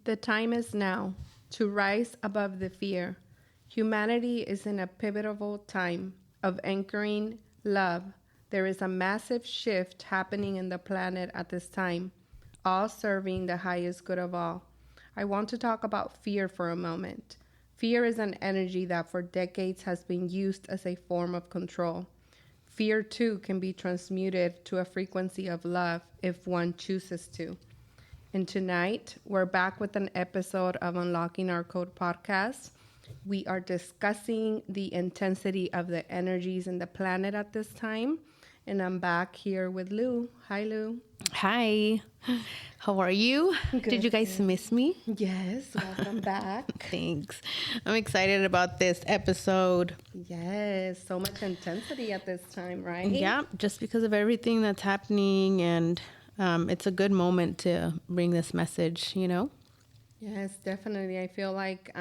The time is now to rise above the fear. Humanity is in a pivotal time of anchoring love. There is a massive shift happening in the planet at this time, all serving the highest good of all. I want to talk about fear for a moment. Fear is an energy that for decades has been used as a form of control. Fear, too, can be transmuted to a frequency of love if one chooses to. And tonight, we're back with an episode of Unlocking Our Code podcast. We are discussing the intensity of the energies in the planet at this time. And I'm back here with Lou. Hi, Lou. Hi. How are you? Good. Did you guys miss me? Yes, welcome back. Thanks. I'm excited about this episode. Yes, so much intensity at this time, right? Yeah, just because of everything that's happening, and it's a good moment to bring this message, you know? Yes, definitely. I feel like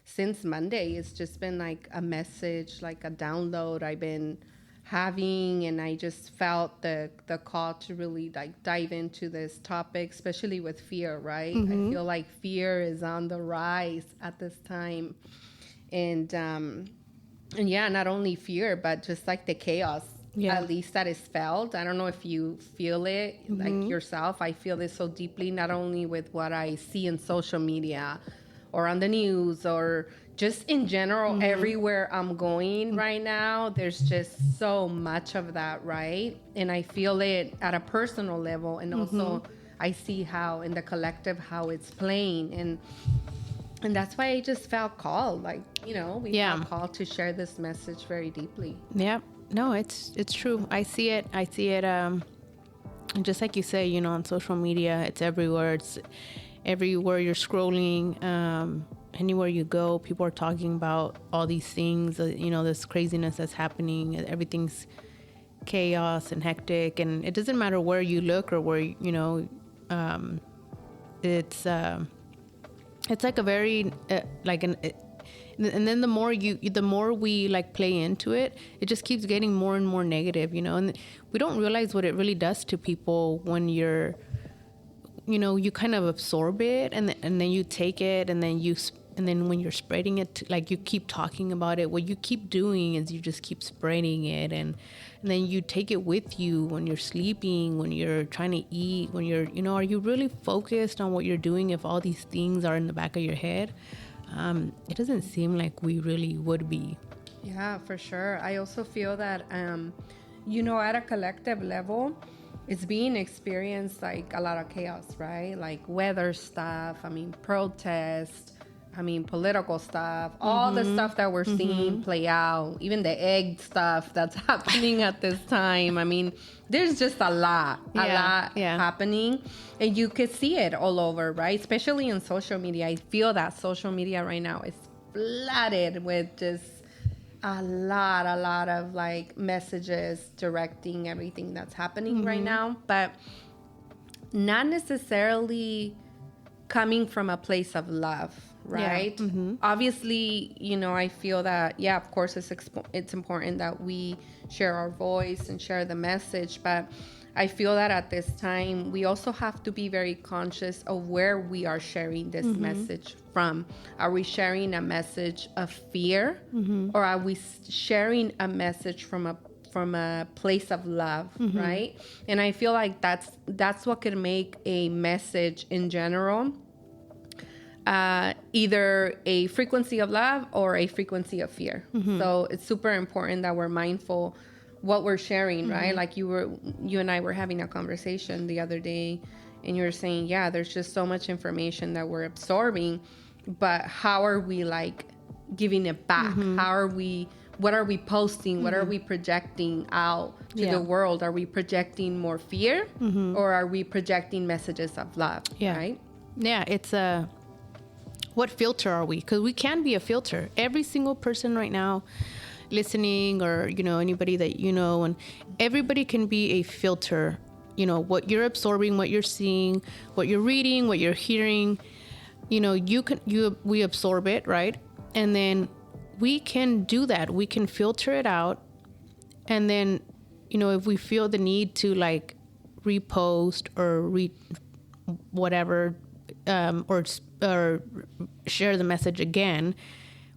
since Monday, it's just been like a message, like a download I've been having, and I just felt the call to really like dive into this topic, especially with fear, right? I feel like fear is on the rise at this time. And yeah, not only fear, but just like the chaos. Yeah. At least that is felt. I don't know if you feel it like yourself. I feel this so deeply, not only with what I see in social media or on the news or just in general, everywhere I'm going right now, there's just so much of that, right? And I feel it at a personal level. And also I see how in the collective, how it's playing. And that's why I just felt called, like, you know, we felt called to share this message very deeply. Yeah. No, it's true. I see it. Just like you say, you know, on social media, it's everywhere. It's everywhere you're scrolling. Anywhere you go, people are talking about all these things, you know, this craziness that's happening. Everything's chaos and hectic. And it doesn't matter where you look or where, you know, it's like a very, and then the more we like play into it, it just keeps getting more and more negative, you know, and we don't realize what it really does to people when you're, you know, you kind of absorb it and then you take it and then when you're spreading it, like you keep talking about it, what you keep doing is you just keep spreading it and then you take it with you when you're sleeping, when you're trying to eat, when you're, you know, are you really focused on what you're doing if all these things are in the back of your head? It doesn't seem like we really would be. Yeah, for sure. I also feel that, you know, at a collective level, it's being experienced like a lot of chaos, right? Like weather stuff, protests, political stuff, all the stuff that we're seeing play out, even the egg stuff that's happening at this time. There's just a lot happening, and you could see it all over, right? Especially in social media. I feel that social media right now is flooded with just a lot of like messages directing everything that's happening right now, but not necessarily coming from a place of love. Right. Yeah. Obviously, you know, I feel that, yeah, of course, it's important that we share our voice and share the message. But I feel that at this time, we also have to be very conscious of where we are sharing this message from. Are we sharing a message of fear or are we sharing a message from a place of love? Right. And I feel like that's what could make a message in general either a frequency of love or a frequency of fear. So it's super important that we're mindful what we're sharing, right? Like you and I were having a conversation the other day, and you were saying, yeah, there's just so much information that we're absorbing, but how are we like giving it back? What are we posting? What are we projecting out to the world? Are we projecting more fear or are we projecting messages of love? Right? Yeah, it's what filter are we? Because we can be a filter. Every single person right now listening, or, you know, anybody that you know, and everybody can be a filter. You know, what you're absorbing, what you're seeing, what you're reading, what you're hearing, you know, we absorb it, right? And then we can do that. We can filter it out. And then, you know, if we feel the need to like repost or whatever, or share the message again,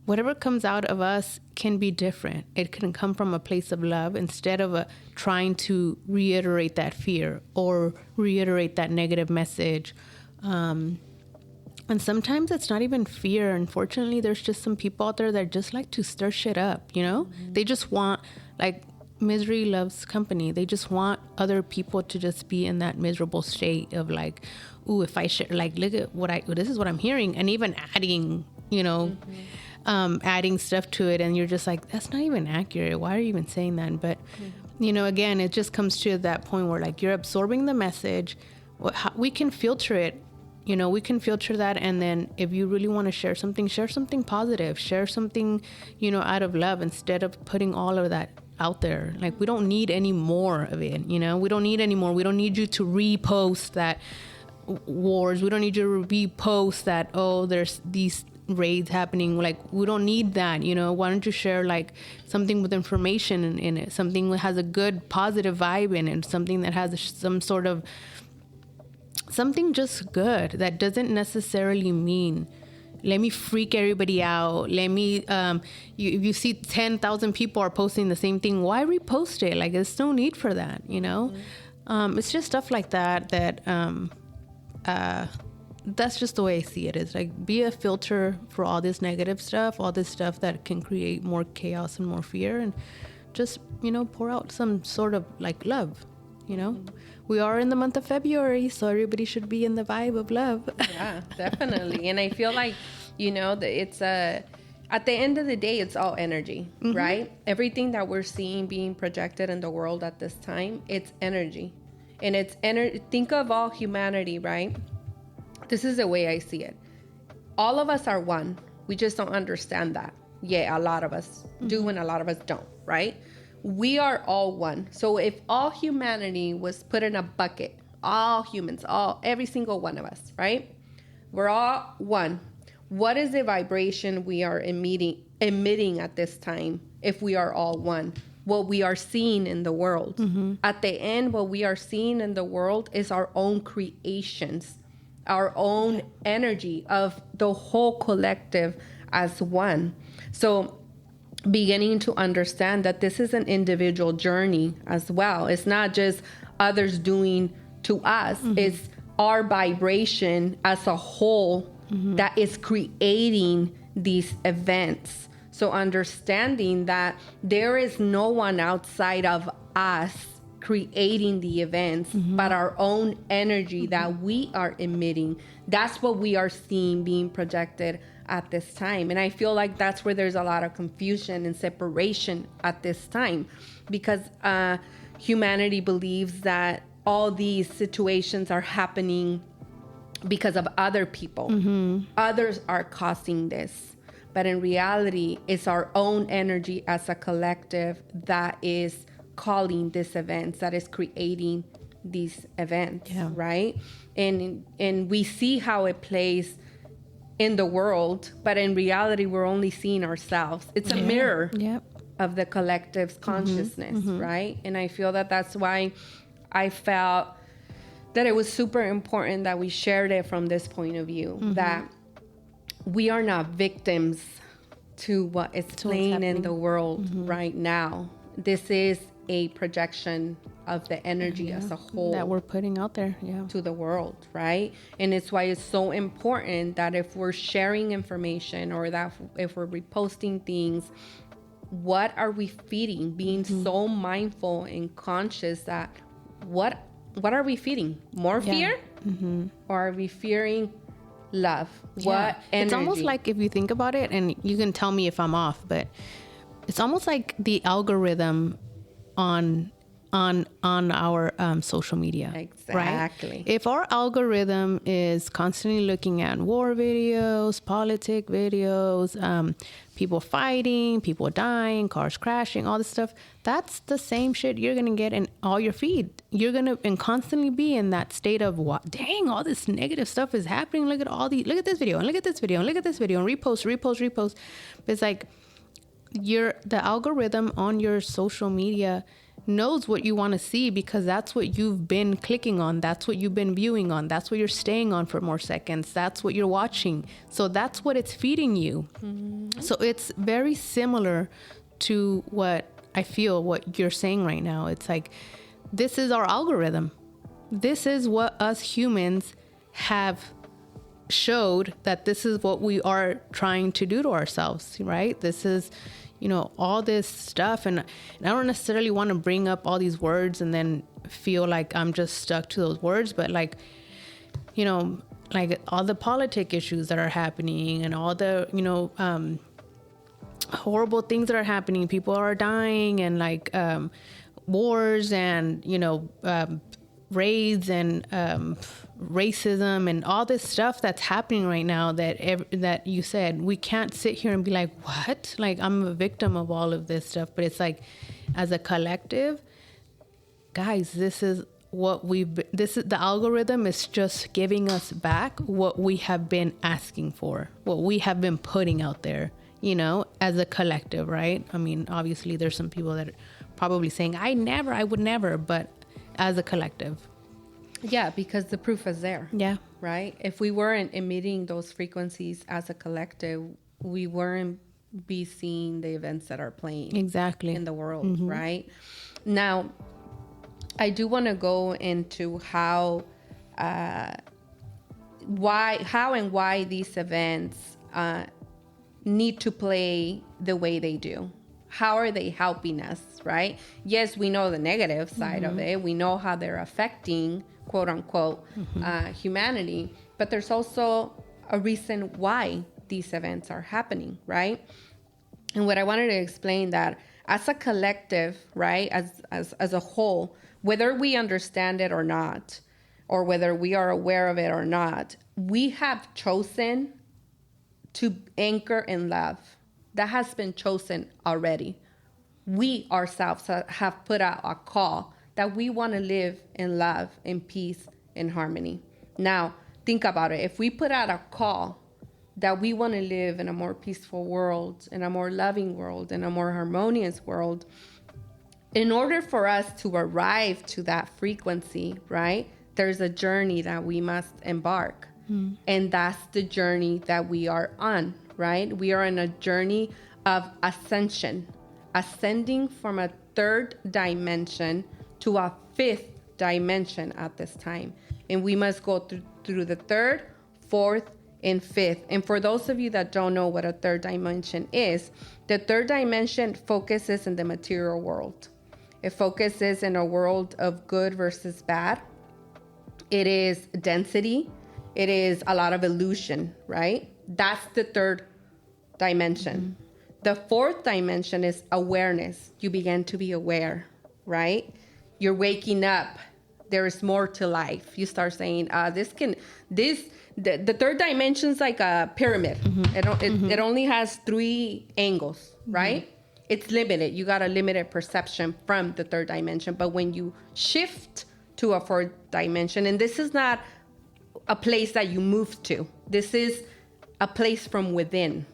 whatever comes out of us can be different. It can come from a place of love instead of trying to reiterate that fear or reiterate that negative message. And sometimes it's not even fear. Unfortunately, there's just some people out there that just like to stir shit up, you know? Mm-hmm. They just want, like, misery loves company. They just want other people to just be in that miserable state of like, ooh, if I share, like, look at this is what I'm hearing. And even adding, you know, adding stuff to it. And you're just like, that's not even accurate. Why are you even saying that? But, you know, again, it just comes to that point where like you're absorbing the message. We can filter it. You know, we can filter that. And then if you really want to share something positive, share something, you know, out of love instead of putting all of that out there. Like, we don't need any more of it, you know? We don't need any more. We don't need you to repost that wars. We don't need you to repost that, oh, there's these raids happening. Like, we don't need that, you know? Why don't you share, like, something with information in it, something that has a good, positive vibe in it, something that has some sort of, something just good that doesn't necessarily mean, let me freak everybody out. Let me, if you see 10,000 people are posting the same thing, why repost it? Like, there's no need for that, you know? Mm-hmm. It's just stuff like that, that's just the way I see it. It's like, be a filter for all this negative stuff, all this stuff that can create more chaos and more fear, and just, you know, pour out some sort of like love, you know? Mm-hmm. We are in the month of February, so everybody should be in the vibe of love. Yeah, definitely. And I feel like, you know, it's at the end of the day, it's all energy, mm-hmm. right? Everything that we're seeing being projected in the world at this time, it's energy. And it's energy. Think of all humanity, right? This is the way I see it. All of us are one. We just don't understand that. Yeah, a lot of us mm-hmm. do and a lot of us don't, right? We are all one. So if all humanity was put in a bucket, all humans, every single one of us, right? We're all one. What is the vibration we are emitting at this time if we are all one? What we are seeing in the world. Mm-hmm. At the end, what we are seeing in the world is our own creations, our own energy of the whole collective as one. So beginning to understand that this is an individual journey as well. It's not just others doing to us. Mm-hmm. It's our vibration as a whole mm-hmm. that is creating these events. So understanding that there is no one outside of us creating the events, mm-hmm. but our own energy mm-hmm. that we are emitting. That's what we are seeing being projected at this time. And I feel like that's where there's a lot of confusion and separation at this time, because humanity believes that all these situations are happening because of other people. Mm-hmm. Others are causing this. But in reality, it's our own energy as a collective that is calling these events, that is creating these events, yeah. right? And we see how it plays in the world, but in reality, we're only seeing ourselves. It's a yeah. mirror yep. of the collective's consciousness, mm-hmm. right? And I feel that that's why I felt that it was super important that we shared it from this point of view, mm-hmm. that we are not victims to what is playing in the world mm-hmm. right now. This is a projection of the energy yeah. as a whole that we're putting out there yeah. to the world, right? And it's why it's so important that if we're sharing information or that if we're reposting things, what are we feeding? Being mm-hmm. so mindful and conscious that what are we feeding? More fear? Yeah. Mm-hmm. Or are we fearing love? Yeah. What energy? It's almost like, if you think about it, and you can tell me if I'm off, but it's almost like the algorithm on our social media. Exactly. Right? If our algorithm is constantly looking at war videos, politic videos, people fighting, people dying, cars crashing, all this stuff, that's the same shit you're going to get in all your feed. You're going to and constantly be in that state of, what? Dang, all this negative stuff is happening. Look at this video, and look at this video, and look at this video, and repost. It's like the algorithm on your social media knows what you want to see, because that's what you've been clicking on. That's what you've been viewing on. That's what you're staying on for more seconds. That's what you're watching. So that's what it's feeding you. Mm-hmm. So it's very similar to what I feel what you're saying right now. It's like, this is our algorithm. This is what us humans have showed, that this is what we are trying to do to ourselves, right? This is, all this stuff. And I don't necessarily want to bring up all these words and then feel like I'm just stuck to those words, but like all the politic issues that are happening and all the, horrible things that are happening. People are dying, and like wars and, raids and racism and all this stuff that's happening right now, that you said, we can't sit here and be like, what? Like, I'm a victim of all of this stuff. But it's like, as a collective, guys, this is the algorithm is just giving us back what we have been asking for, what we have been putting out there, as a collective, right? I mean, obviously there's some people that are probably saying, I would never, but as a collective. Yeah, because the proof is there. Yeah. Right? If we weren't emitting those frequencies as a collective, we weren't be seeing the events that are playing exactly in the world, mm-hmm. right? Now, I do want to go into how and why these events need to play the way they do. How are they helping us, right? Yes, we know the negative side mm-hmm. of it. We know how they're affecting, quote unquote, mm-hmm. Humanity. But there's also a reason why these events are happening, right? And what I wanted to explain, that as a collective, right, as a whole, whether we understand it or not, or whether we are aware of it or not, we have chosen to anchor in love. That has been chosen already. We ourselves have put out a call that we want to live in love, in peace, in harmony. Now, think about it. If we put out a call that we want to live in a more peaceful world, in a more loving world, in a more harmonious world, in order for us to arrive to that frequency, right, there's a journey that we must embark. Mm. And that's the journey that we are on, right? We are on a journey of ascension, ascending from a third dimension to a fifth dimension at this time. And we must go through the third, fourth, and fifth. And for those of you that don't know what a third dimension is, the third dimension focuses in the material world. It focuses in a world of good versus bad. It is density. It is a lot of illusion, right? That's the third dimension. Mm-hmm. The fourth dimension is awareness. You begin to be aware, right? You're waking up. There is more to life. You start saying, the third dimension is like a pyramid. Mm-hmm. It only has 3 angles, right? Mm-hmm. It's limited. You got a limited perception from the third dimension. But when you shift to a fourth dimension, and this is not a place that you move to. This is a place from within.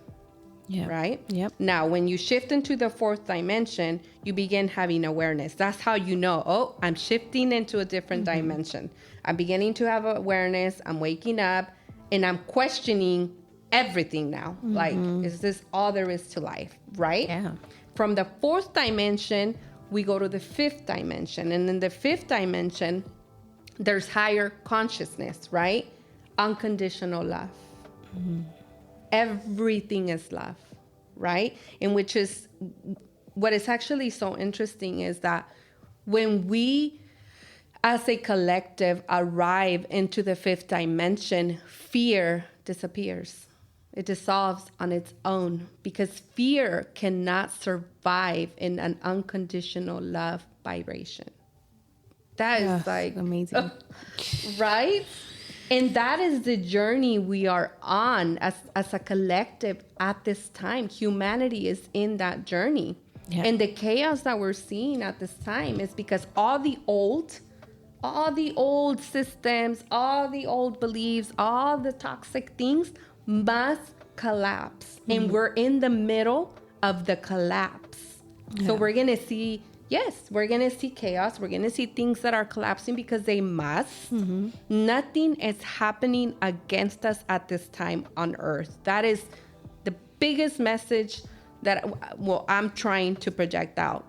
Yeah. Right? Yep. Now, when you shift into the fourth dimension, you begin having awareness. That's how you know, oh, I'm shifting into a different mm-hmm. dimension. I'm beginning to have awareness. I'm waking up and I'm questioning everything now. Mm-hmm. Like, is this all there is to life? Right? Yeah. From the fourth dimension, we go to the fifth dimension. And in the fifth dimension, there's higher consciousness, right? Unconditional love. Mm-hmm. Everything is love, right? And which is what is actually so interesting is that when we as a collective arrive into the fifth dimension, fear disappears. It dissolves on its own because fear cannot survive in an unconditional love vibration. That is like amazing. Right? And that is the journey we are on as a collective at this time. Humanity is in that journey. Yeah. And the chaos that we're seeing at this time is because all the old systems, all the old beliefs, all the toxic things must collapse. Mm-hmm. And we're in the middle of the collapse. Yeah. So we're going to see yes, we're going to see chaos. We're going to see things that are collapsing because they must. Nothing is happening against us at this time on earth. That is the biggest message that, well, I'm trying to project out.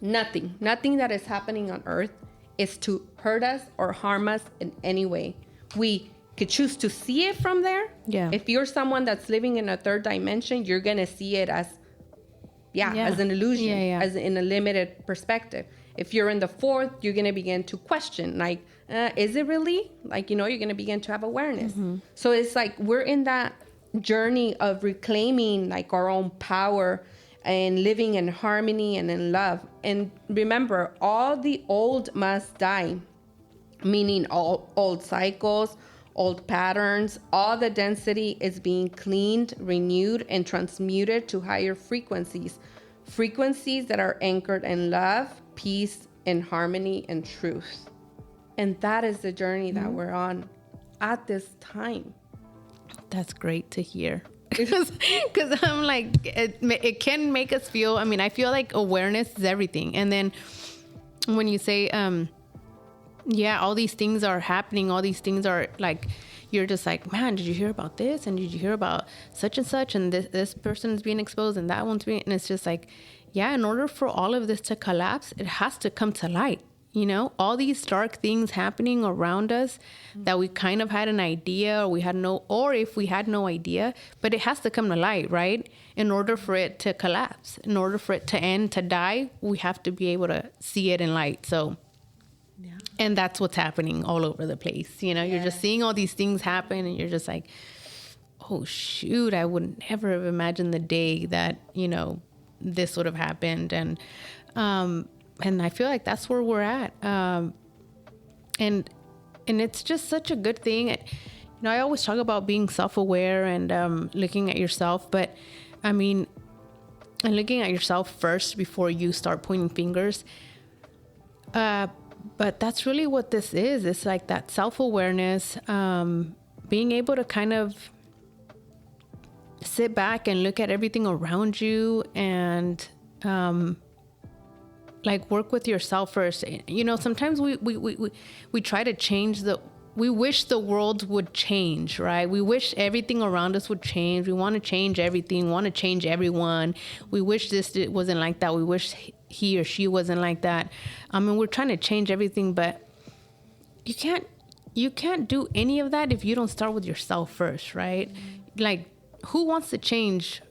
Nothing that is happening on earth is to hurt us or harm us in any way. We could choose to see it from there. Yeah. If you're someone that's living in a third dimension, you're going to see it as, as an illusion, as in a limited perspective. If you're in the fourth, you're going to begin to question, like, is it really? Like, you're going to begin to have awareness. So it's like we're in that journey of reclaiming like our own power and living in harmony and in love. And remember, all the old must die, meaning all old cycles, old patterns, all the density is being cleaned, renewed, and transmuted to higher frequencies that are anchored in love, peace, and harmony and truth. And that is the journey that we're on at this time. That's great to hear. Because I'm like, it can make us feel, I mean, I feel like awareness is everything. And then when you say, all these things are happening, all these things are like, you're just like, man, did you hear about this? And did you hear about such and such? And this person is being exposed and that one's being, and it's just like, in order for all of this to collapse, it has to come to light. All these dark things happening around us that we kind of had an idea or if we had no idea, but it has to come to light, right? In order for it to collapse, in order for it to end, to die, we have to be able to see it in light. So, and that's what's happening all over the place. You're just seeing all these things happen and you're just like, oh shoot, I would never have imagined the day that, this would have happened. And I feel like that's where we're at. And it's just such a good thing. I always talk about being self-aware and looking at yourself, but I mean, and looking at yourself first before you start pointing fingers. But that's really what this is. It's like that self-awareness, being able to kind of sit back and look at everything around you and, like work with yourself first. Sometimes we try to change we wish the world would change, right? We wish everything around us would change. We want to change everything, want to change everyone. We wish this wasn't like that. We wish he or she wasn't like that. I mean, we're trying to change everything, but you can't do any of that if you don't start with yourself first, right? Like, who wants to change?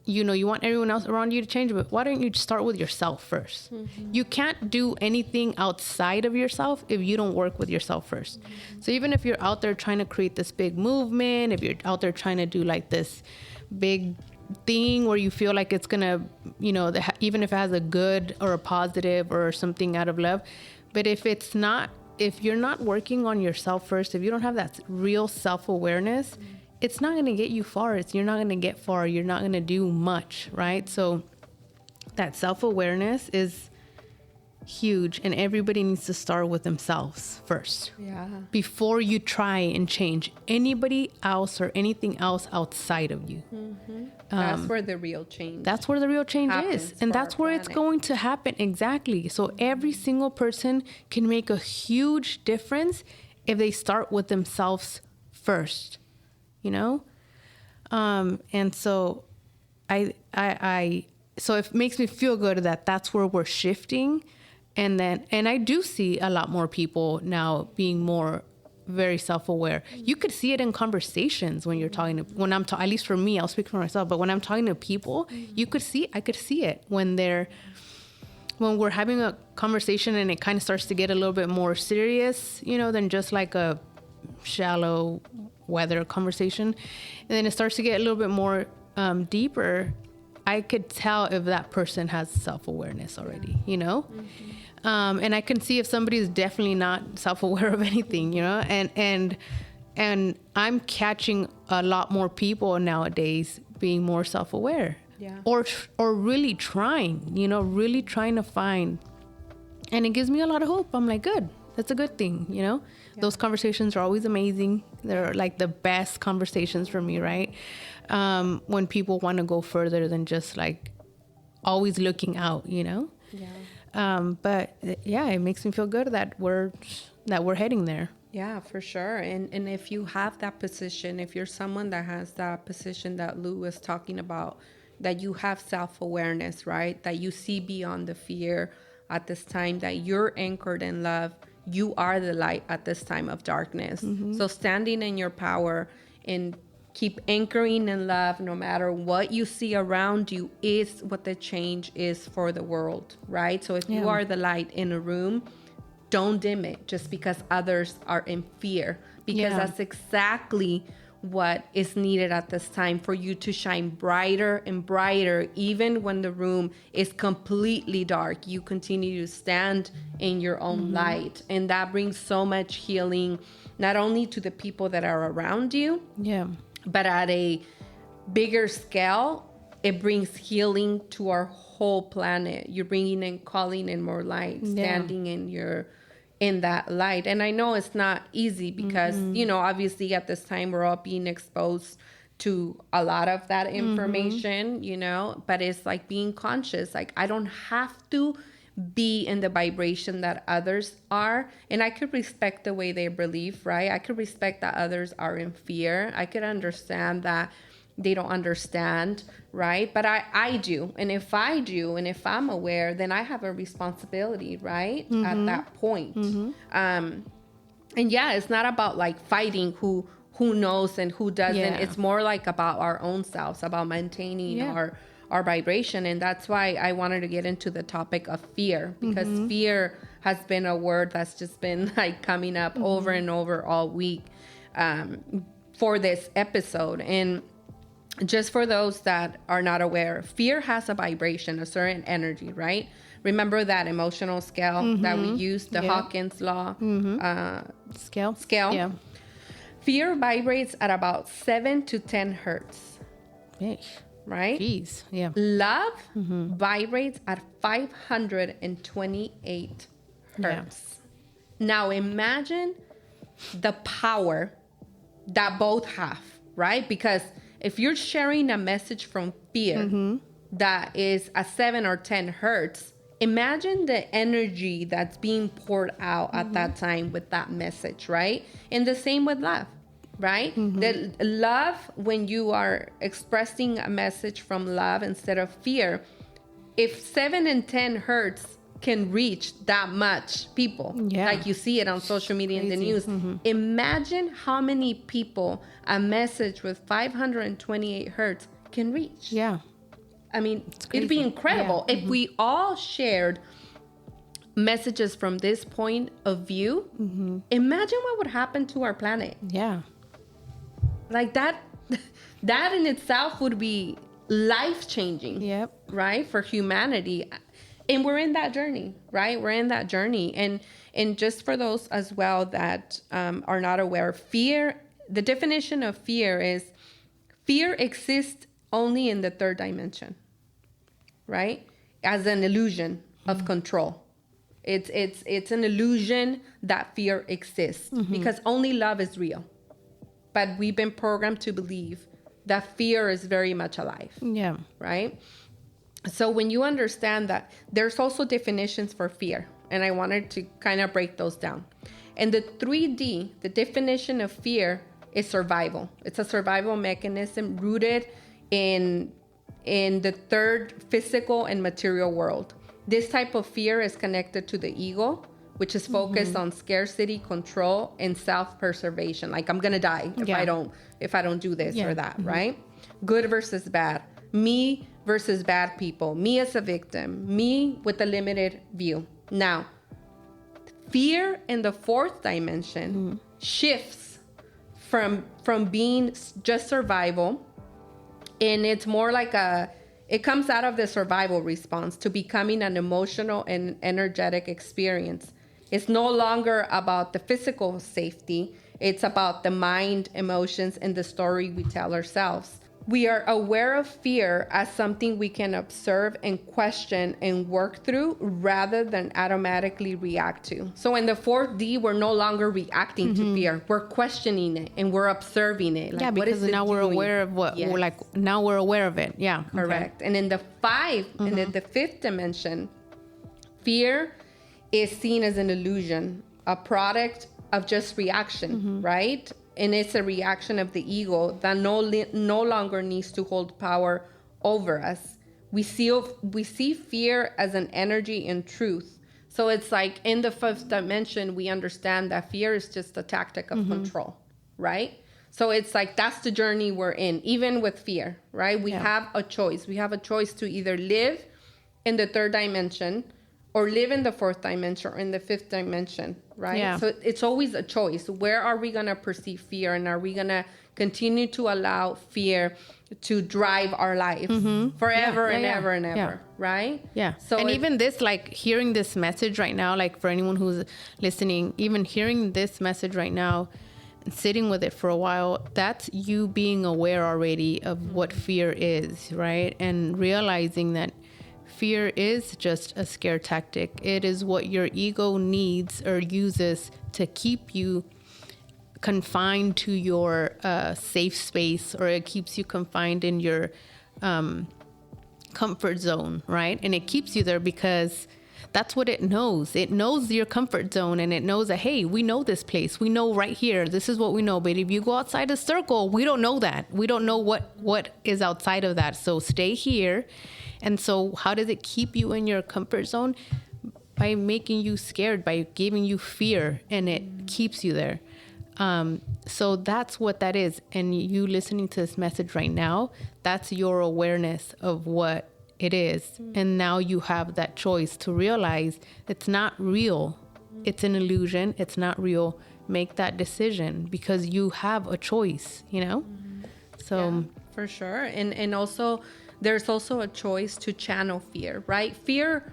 You want everyone else around you to change, but why don't you start with yourself first? You can't do anything outside of yourself if you don't work with yourself first. So even if you're out there trying to create this big movement, if you're out there trying to do like this big thing where you feel like it's gonna, even if it has a good or a positive or something out of love, but if you're not working on yourself first, if you don't have that real self-awareness, it's not going to get you far. You're not going to get far. You're not going to do much, right? So that self-awareness is huge, and everybody needs to start with themselves first. Before you try and change anybody else or anything else outside of you. That's where the real change. That's where the real change is, and that's where it's going to happen. Exactly. So every single person can make a huge difference if they start with themselves first. And so so it makes me feel good that that's where we're shifting. And I do see a lot more people now being more very self-aware. You could see it in conversations when you're talking to, at least for me, I'll speak for myself, but when I'm talking to people, I could see it when we're having a conversation and it kind of starts to get a little bit more serious, than just like a shallow weather conversation, and then it starts to get a little bit more deeper. I could tell if that person has self-awareness already, and I can see if somebody is definitely not self-aware of anything, and I'm catching a lot more people nowadays being more self-aware, or really trying to find, and it gives me a lot of hope. I'm like, good. That's a good thing, Those conversations are always amazing. They're like the best conversations for me, right? When people want to go further than just like always looking out, But yeah, it makes me feel good that we're heading there. Yeah, for sure. And if you have that position, if you're someone that has that position that Lou was talking about, that you have self-awareness, right? That you see beyond the fear at this time, that you're anchored in love, you are the light at this time of darkness. So standing in your power and keep anchoring in love, no matter what you see around you, is what the change is for the world, right? So if you are the light in a room, don't dim it just because others are in fear, because that's exactly what is needed at this time, for you to shine brighter and brighter. Even when the room is completely dark, you continue to stand in your own light, and that brings so much healing, not only to the people that are around you, but at a bigger scale, it brings healing to our whole planet. You're bringing in, calling in more light, standing in that light. And I know it's not easy because, you know, obviously at this time we're all being exposed to a lot of that information, you know, but it's like being conscious. Like, I don't have to be in the vibration that others are. And I could respect the way they believe, right? I could respect that others are in fear. I could understand that they don't understand, right? But I do. And if I do, and if I'm aware, then I have a responsibility, right? At that point. And yeah, it's not about like fighting who knows and who doesn't. It's more like about our own selves, about maintaining our vibration. And that's why I wanted to get into the topic of fear, because fear has been a word that's just been like coming up over and over all week for this episode. And just for those that are not aware, fear has a vibration, a certain energy, right? Remember that emotional scale that we use, the Hawkins law scale. Yeah. Fear vibrates at about 7 to 10 hertz. Right? Jeez. Yeah. Love vibrates at 528 hertz. Now imagine the power that both have, right? Because if you're sharing a message from fear that is a 7 or 10 hertz, imagine the energy that's being poured out at that time with that message, right? And the same with love, right? The love, when you are expressing a message from love instead of fear, if 7 and 10 hertz can reach that much people, like you see it on social media and the news, imagine how many people a message with 528 hertz can reach. I mean, it'd be incredible if we all shared messages from this point of view. Imagine what would happen to our planet. Like that in itself would be life-changing, right, for humanity. And we're in that journey, right? We're in that journey. And just for those as well that are not aware, fear, the definition of fear is fear exists only in the third dimension, right? As an illusion of control. It's an illusion that fear exists because only love is real. But we've been programmed to believe that fear is very much alive, right? So when you understand that, there's also definitions for fear, and I wanted to kind of break those down. And the 3D, the definition of fear is survival. It's a survival mechanism rooted in the third physical and material world. This type of fear is connected to the ego, which is focused on scarcity, control, and self-preservation. Like, I'm gonna die if I don't do this or that, right? Good versus bad. Me versus bad people. Me as a victim. Me with a limited view. Now, fear in the fourth dimension shifts from being just survival, and it's more like it comes out of the survival response to becoming an emotional and energetic experience. It's no longer about the physical safety. It's about the mind, emotions, and the story we tell ourselves. We are aware of fear as something we can observe and question and work through rather than automatically react to. So in the 4D, we're no longer reacting to fear. We're questioning it and we're observing it. Like, because now we're aware of what, now we're aware of it. Correct. Okay. And in the 5, and in the 5th dimension, fear is seen as an illusion, a product of just reaction, right? And it's a reaction of the ego that no longer needs to hold power over us. We see fear as an energy in truth. So it's like in the fifth dimension, we understand that fear is just a tactic of control, right? So it's like that's the journey we're in, even with fear, right? We have a choice. We have a choice to either live in the third dimension or live in the fourth dimension or in the fifth dimension, right? Yeah. So it's always a choice. Where are we going to perceive fear? And are we going to continue to allow fear to drive our life forever and ever and ever, right? Yeah. So and even this, like hearing this message right now, like for anyone who's listening, even hearing this message right now and sitting with it for a while, that's you being aware already of what fear is, right? And realizing that fear is just a scare tactic. It is what your ego needs or uses to keep you confined to your safe space, or it keeps you confined in your comfort zone, right? And it keeps you there because that's what it knows. It knows your comfort zone, and it knows that, hey, we know this place. We know right here. This is what we know. But if you go outside the circle, we don't know that. We don't know what is outside of that. So stay here. And so how does it keep you in your comfort zone? By making you scared, by giving you fear, and it keeps you there. So that's what that is. And you listening to this message right now, that's your awareness of what it is. And now you have that choice to realize it's not real. It's an illusion. It's not real. Make that decision because you have a choice, you know? So yeah, for sure. And also there's also a choice to channel fear, right? Fear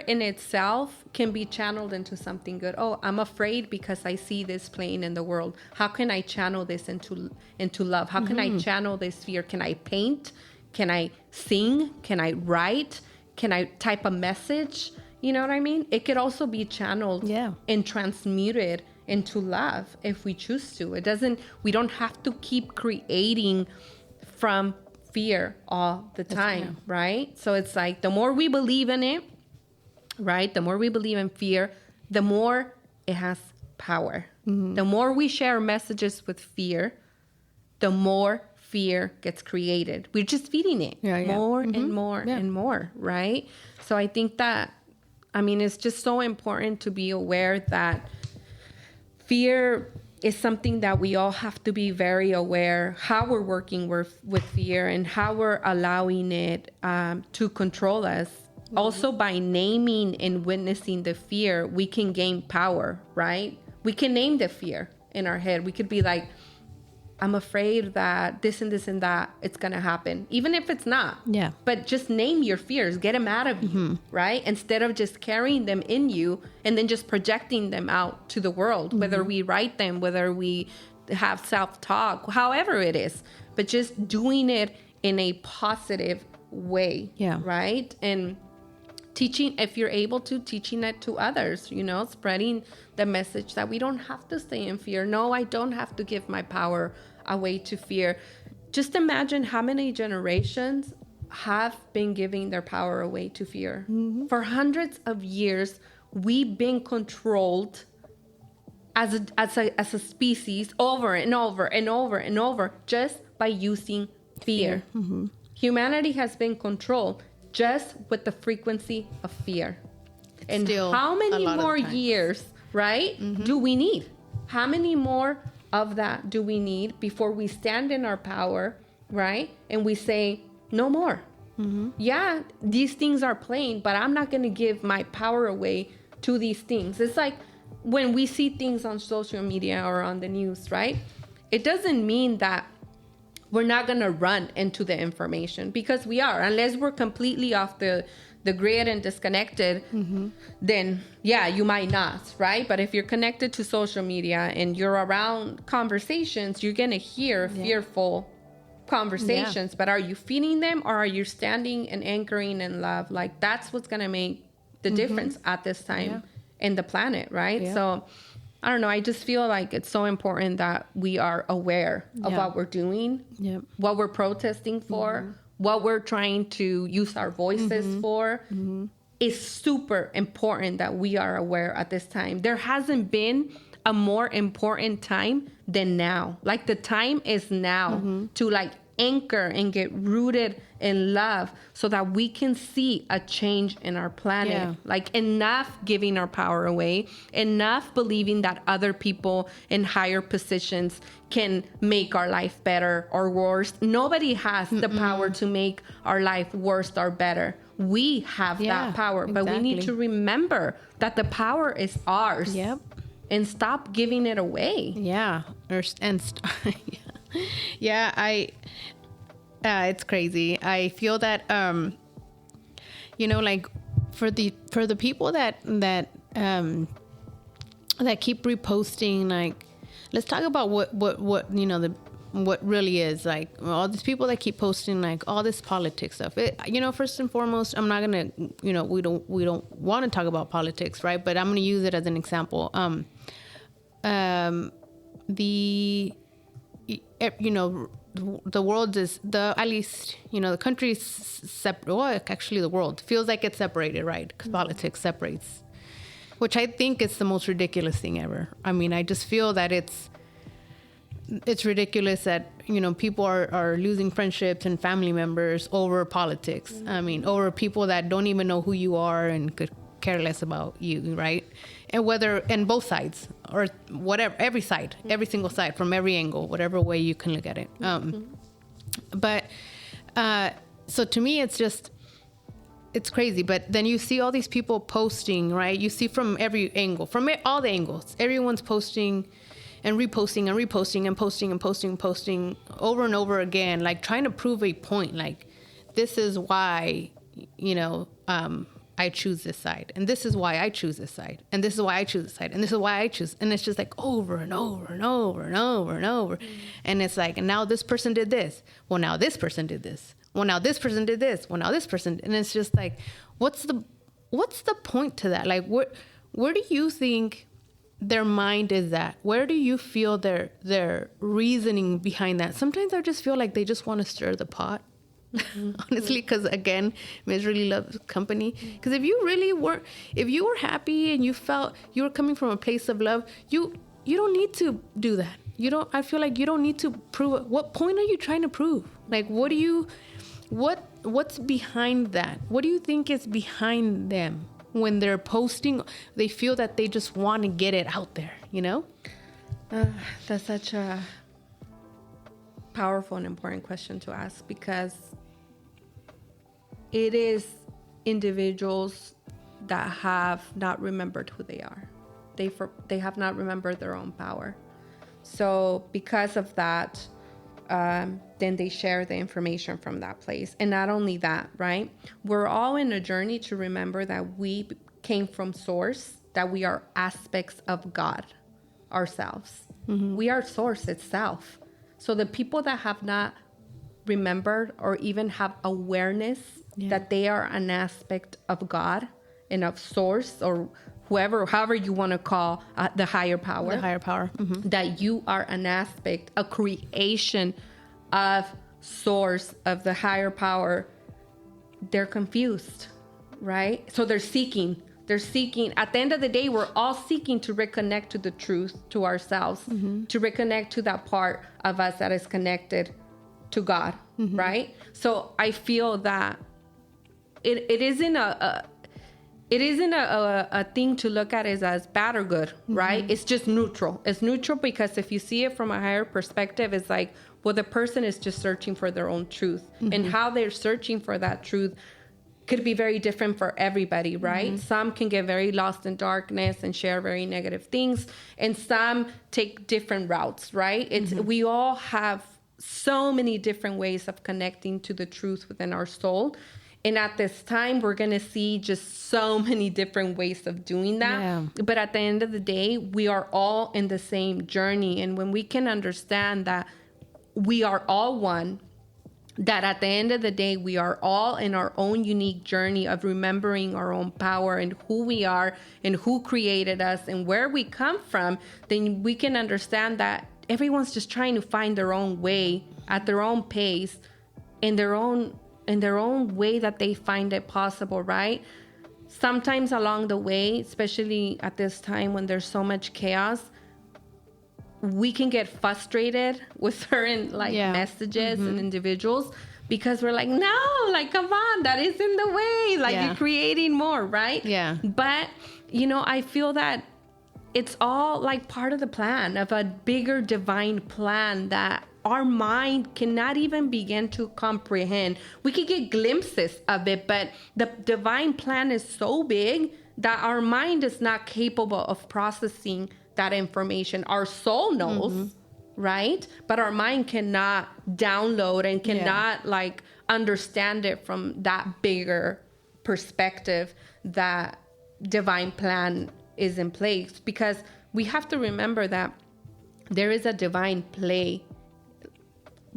in itself can be channeled into something good. Oh, I'm afraid because I see this playing in the world. How can I channel this into love? How can I channel this fear? Can I paint? Can I sing? Can I write? Can I type a message? You know what I mean? It could also be channeled and transmuted into love if we choose to. We don't have to keep creating from fear all the time, right? So it's like the more we believe in it, right? The more we believe in fear, the more it has power. The more we share messages with fear, the more fear gets created. We're just feeding it more and more and more, right? So I think that, I mean, it's just so important to be aware that fear is something that we all have to be very aware how we're working with fear and how we're allowing it to control us. Also, by naming and witnessing the fear, we can gain power, right? We can name the fear in our head. We could be like, I'm afraid that this and this and that, it's going to happen. Even if it's not. Yeah. But just name your fears. Get them out of you, right? Instead of just carrying them in you and then just projecting them out to the world, whether we write them, whether we have self-talk, however it is. But just doing it in a positive way, right? And teaching, if you're able to, teaching it to others, you know, spreading the message that we don't have to stay in fear. No, I don't have to give my power away to fear. Just imagine how many generations have been giving their power away to fear. For hundreds of years, we've been controlled as a species over and over and over and over just by using fear. Humanity has been controlled just with the frequency of fear. And still, how many more years, right, do we need? How many more of that do we need before we stand in our power, right? And we say, no more. Yeah, these things are playing, but I'm not going to give my power away to these things. It's like when we see things on social media or on the news, right? It doesn't mean that we're not going to run into the information, because we are. Unless we're completely off the grid and disconnected, then yeah, you might not, right? But if you're connected to social media and you're around conversations, you're going to hear fearful conversations. But are you feeding them, or are you standing and anchoring in love? Like, that's what's going to make the difference at this time in the planet, right? So I don't know. I just feel like it's so important that we are aware of what we're doing, what we're protesting for, what we're trying to use our voices for. is super important that we are aware at this time. There hasn't been a more important time than now. Like the time is now to like anchor and get rooted in love so that we can see a change in our planet. Yeah. Like enough giving our power away, enough believing that other people in higher positions can make our life better or worse. Nobody has the power to make our life worse or better. We have that power, but we need to remember that the power is ours. Yep. And stop giving it away. Yeah. It's crazy. I feel that, like for the people that keep reposting, like, let's talk about what what really is, like, all these people that keep posting like all this politics stuff. First and foremost, I'm not gonna, we don't want to talk about politics, right? But I'm gonna use it as an example. The world is at least, the country's separate. Well, actually, the world feels like it's separated, right? Because politics separates, which I think is the most ridiculous thing ever. I mean, I just feel that it's ridiculous that, people are losing friendships and family members over politics. I mean, over people that don't even know who you are and could care less about you, right? And both sides, or whatever, every single side, from every angle, whatever way you can look at it. So to me, it's crazy. But then you see all these people posting, right? You see from every angle, all the angles, everyone's posting and reposting and reposting and posting and posting and posting over and over again, like trying to prove a point. Like, this is why, I choose this side, and this is why I choose this side, and this is why I choose this side, and this is why I choose, and it's just like over and over and over and over and over. And it's like, and now this person did this. Well, now this person did this. Well, now this person did this. Well, now this person, and it's just like, what's the point to that? Like, where do you think their mind is at? Where do you feel their reasoning behind that? Sometimes I just feel like they just want to stir the pot. Honestly, because again, misery loves company. Because if you were happy and you felt you were coming from a place of love, you don't need to do that. I feel like you don't need to prove it. What point are you trying to prove? Like, what's behind that? What do you think is behind them when they're posting? They feel that they just want to get it out there, That's such a powerful and important question to ask, because it is individuals that have not remembered who they are. They have not remembered their own power. So because of that, then they share the information from that place. And not only that, right? We're all in a journey to remember that we came from source, that we are aspects of God ourselves. We are source itself. So the people that have not remembered or even have awareness that they are an aspect of God and of source, or however you want to call the higher power. The higher power. Mm-hmm. That you are an aspect, a creation of source, of the higher power. They're confused, right? So they're seeking. At the end of the day, we're all seeking to reconnect to the truth, to ourselves, to reconnect to that part of us that is connected to God, right? So I feel that it isn't a thing to look at as bad or good, right? It's just neutral. It's neutral because if you see it from a higher perspective, it's like, well, the person is just searching for their own truth, and how they're searching for that truth could be very different for everybody, right? Some can get very lost in darkness and share very negative things, and some take different routes, right? We all have so many different ways of connecting to the truth within our soul. And at this time, we're going to see just so many different ways of doing that. Yeah. But at the end of the day, we are all in the same journey. And when we can understand that we are all one, that at the end of the day, we are all in our own unique journey of remembering our own power and who we are and who created us and where we come from, then we can understand that everyone's just trying to find their own way at their own pace, in their own way that they find it possible, right? sometimes along the way, especially at this time when there's so much chaos, we can get frustrated with certain like messages and individuals, because we're like, no, like, come on, that is in the way. Like, you're creating more, right? Yeah. But, you know, I feel that it's all like part of the plan of a bigger divine plan that our mind cannot even begin to comprehend. We could get glimpses of it, but the divine plan is so big that our mind is not capable of processing that information. Our soul knows, right? But our mind cannot download and cannot like understand it from that bigger perspective that divine plan is in place. Because we have to remember that there is a divine play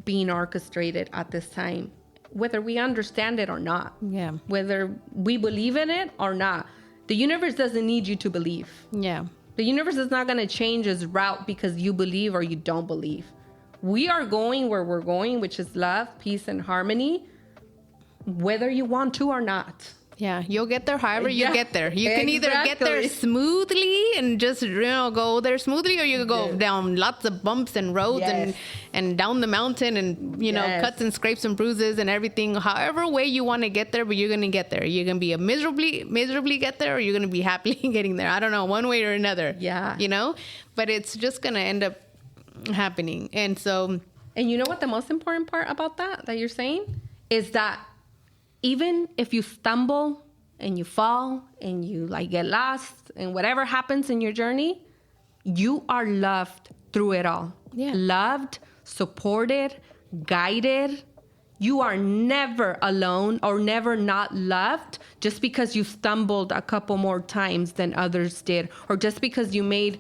being orchestrated at this time, whether we understand it or not. Yeah. Whether we believe in it or not. The universe doesn't need you to believe. Yeah. The universe is not going to change its route because you believe or you don't believe. We are going where we're going, which is love, peace, and harmony, whether you want to or not. Yeah, you'll get there however you get there. You can either get there smoothly and just, you know, go there smoothly, or you can go down lots of bumps and roads and down the mountain and, you know, cuts and scrapes and bruises and everything. However way you want to get there, but you're going to get there. You're going to be a miserably get there, or you're going to be happily getting there. I don't know, one way or another. Yeah. You know, but it's just going to end up happening. And so. And you know what the most important part about that you're saying is that even if you stumble and you fall and you like get lost and whatever happens in your journey, you are loved through it all. Yeah. Loved, supported, guided. You are never alone or never not loved just because you stumbled a couple more times than others did, or just because you made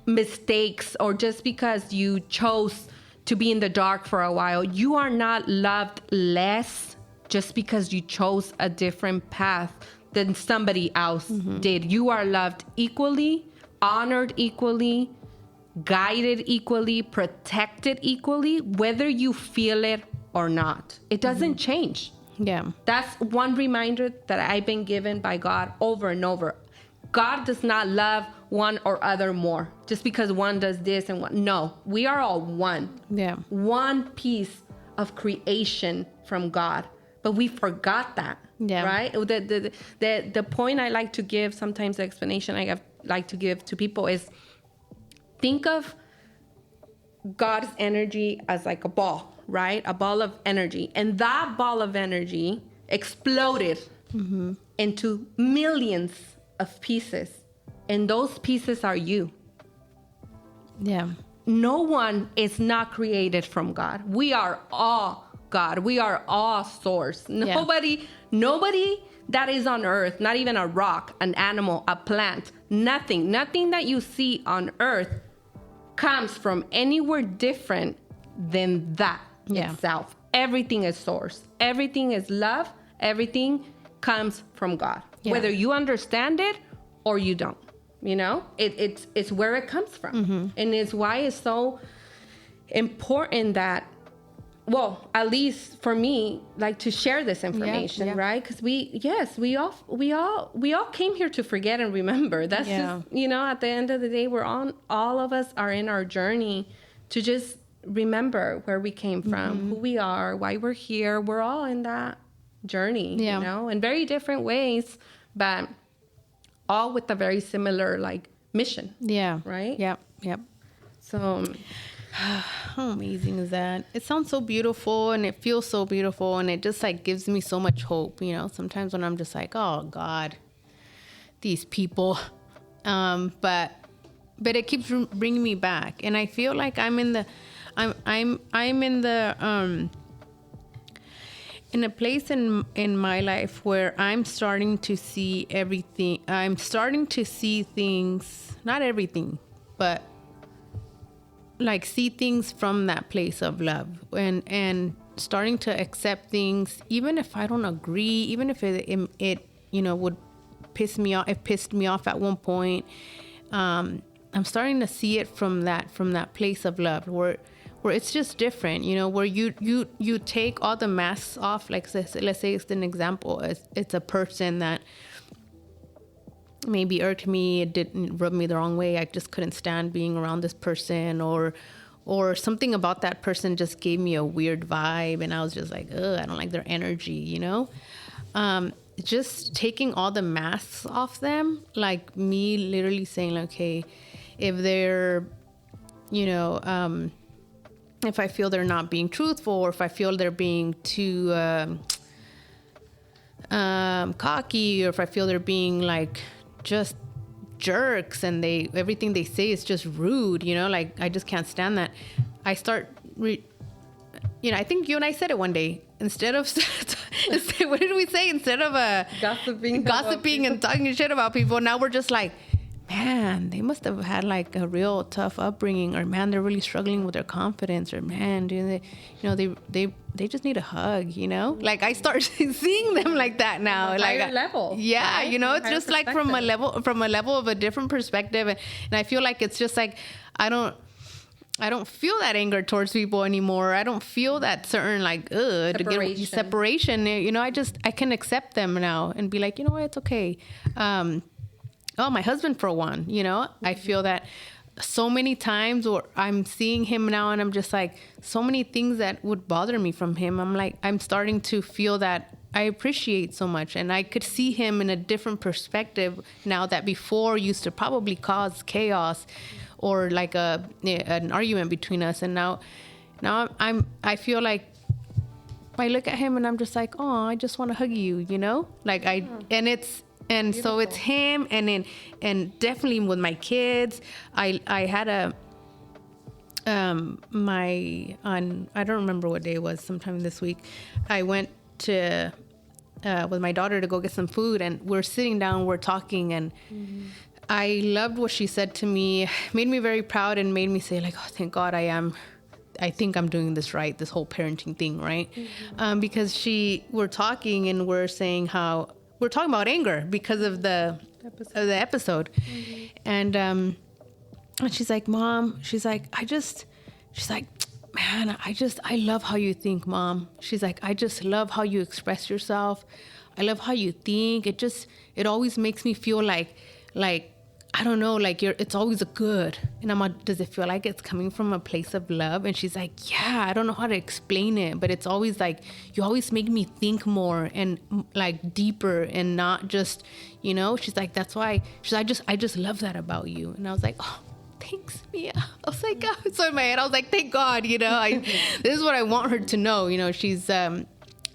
mistakes, or just because you chose to be in the dark for a while. You are not loved less just because you chose a different path than somebody else did. You are loved equally, honored equally, guided equally, protected equally, whether you feel it or not. It doesn't change. Yeah. That's one reminder that I've been given by God over and over. God does not love one or other more just because one does this and one. No, we are all one. Yeah. One piece of creation from God. But we forgot that, right? The point I like to give, sometimes the explanation I like to give to people is, think of God's energy as like a ball, right? A ball of energy. And that ball of energy exploded into millions of pieces. And those pieces are you. Yeah. No one is not created from God. We are all God. We are all source. Nobody that is on earth, not even a rock, an animal, a plant, nothing that you see on earth comes from anywhere different than that itself. Everything is source. Everything is love. Everything comes from God. Whether you understand it or you don't, you know, it's where it comes from. And it's why it's so important that, well, at least for me, like to share this information, right? Because we all came here to forget and remember. That's just, you know, at the end of the day, all of us are in our journey to just remember where we came from, who we are, why we're here. We're all in that journey, you know, in very different ways, but all with a very similar like mission. Yeah. Right? Yep. So how amazing is that? It sounds so beautiful and it feels so beautiful, and it just like gives me so much hope, you know, sometimes when I'm just like, oh God, these people, but it keeps bringing me back. And I feel like I'm in a place in my life where I'm starting to see everything. I'm starting to see things, not everything, but like see things from that place of love, and starting to accept things, even if I don't agree, even if it you know would piss me off. It pissed me off at one point. I'm starting to see it from that place of love where it's just different, you know, where you take all the masks off. Like let's say it's an example. It's a person that maybe irked me, it didn't rub me the wrong way. I just couldn't stand being around this person, or something about that person just gave me a weird vibe, and I was just like, ugh, I don't like their energy, you know? Just taking all the masks off them, like me literally saying, like, okay, if they're, you know, if I feel they're not being truthful, or if I feel they're being too cocky, or if I feel they're being like just jerks and everything they say is just rude, you know, like I just can't stand that. I start, you know, I think you and I said it one day, instead of, what did we say? Instead of gossiping and talking shit about people, now we're just like, man, they must have had like a real tough upbringing, or man, they're really struggling with their confidence, or man, they, you know, they just need a hug, you know? Like I start seeing them like that now, like higher level. Yeah, right? you know, it's just like from a level of a different perspective, and I feel like it's just like I don't feel that anger towards people anymore. I don't feel that certain like separation. You know, I can accept them now and be like, you know what, it's okay. My husband, for one, you know, I feel that so many times, or I'm seeing him now and I'm just like, so many things that would bother me from him, I'm like, I'm starting to feel that I appreciate so much, and I could see him in a different perspective now that before used to probably cause chaos or like an argument between us. And now I feel like I look at him and I'm just like, oh, I just want to hug you, you know, like and beautiful. So it's him, and definitely with my kids. I had I don't remember what day it was, sometime this week, I went to with my daughter to go get some food, and we're sitting down, we're talking, and I loved what she said to me. Made me very proud and made me say like, oh, thank God I think I'm doing this right, this whole parenting thing, right? Because we're talking and we're saying how we're talking about anger because of the episode. And she's like, Mom, she's like, man, I love how you think, Mom. She's like, I just love how you express yourself. I love how you think. It always makes me feel like, I don't know, like it's always a good. And I'm like, does it feel like it's coming from a place of love? And she's like, yeah, I don't know how to explain it, but it's always like, you always make me think more and like deeper, and not just, you know, she's like, that's why, I just love that about you. And I was like, oh, thanks, Mia. I was like, oh. So in my head, I was like, thank God, you know, this is what I want her to know. You know, she's